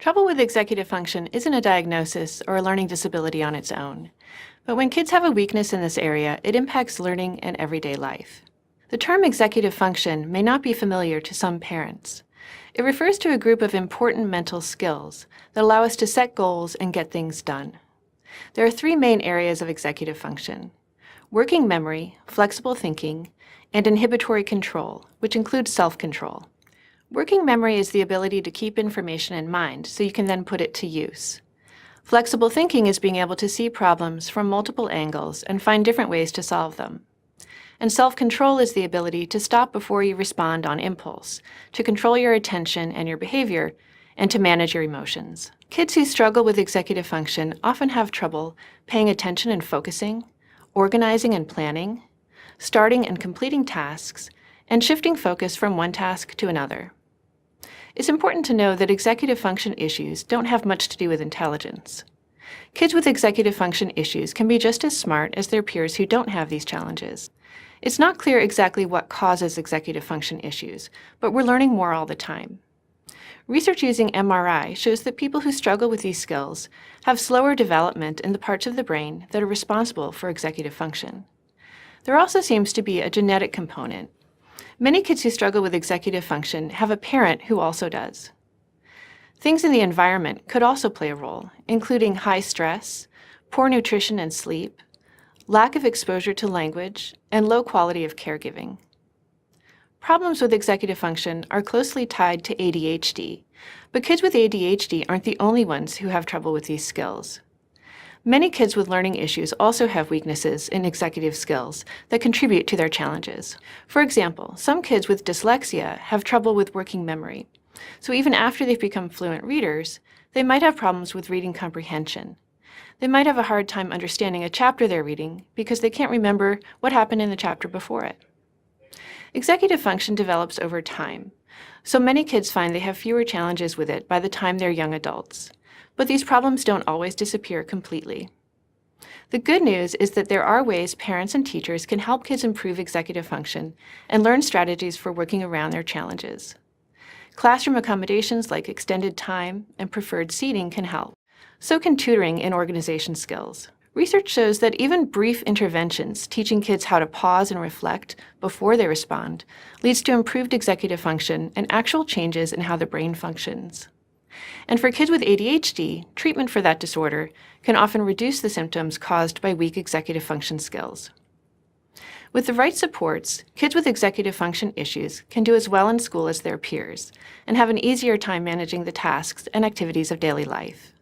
Trouble with executive function isn't a diagnosis or a learning disability on its own. But when kids have a weakness in this area, it impacts learning and everyday life. The term executive function may not be familiar to some parents. It refers to a group of important mental skills that allow us to set goals and get things done. There are three main areas of executive function: working memory, flexible thinking, and inhibitory control, which includes self-control. Working memory is the ability to keep information in mind so you can then put it to use. Flexible thinking is being able to see problems from multiple angles and find different ways to solve them. And self-control is the ability to stop before you respond on impulse, to control your attention and your behavior, and to manage your emotions. Kids who struggle with executive function often have trouble paying attention and focusing, organizing and planning, starting and completing tasks, and shifting focus from one task to another. It's important to know that executive function issues don't have much to do with intelligence. Kids with executive function issues can be just as smart as their peers who don't have these challenges. It's not clear exactly what causes executive function issues, but we're learning more all the time. Research using MRI shows that people who struggle with these skills have slower development in the parts of the brain that are responsible for executive function. There also seems to be a genetic component. Many kids who struggle with executive function have a parent who also does. Things in the environment could also play a role, including high stress, poor nutrition and sleep, lack of exposure to language, and low quality of caregiving. Problems with executive function are closely tied to ADHD, but kids with ADHD aren't the only ones who have trouble with these skills. Many kids with learning issues also have weaknesses in executive skills that contribute to their challenges. For example, some kids with dyslexia have trouble with working memory. So even after they've become fluent readers, they might have problems with reading comprehension. They might have a hard time understanding a chapter they're reading because they can't remember what happened in the chapter before it. Executive function develops over time, so many kids find they have fewer challenges with it by the time they're young adults. But these problems don't always disappear completely. The good news is that there are ways parents and teachers can help kids improve executive function and learn strategies for working around their challenges. Classroom accommodations like extended time and preferred seating can help. So can tutoring and organization skills. Research shows that even brief interventions teaching kids how to pause and reflect before they respond leads to improved executive function and actual changes in how the brain functions. And for kids with ADHD, treatment for that disorder can often reduce the symptoms caused by weak executive function skills. With the right supports, kids with executive function issues can do as well in school as their peers and have an easier time managing the tasks and activities of daily life.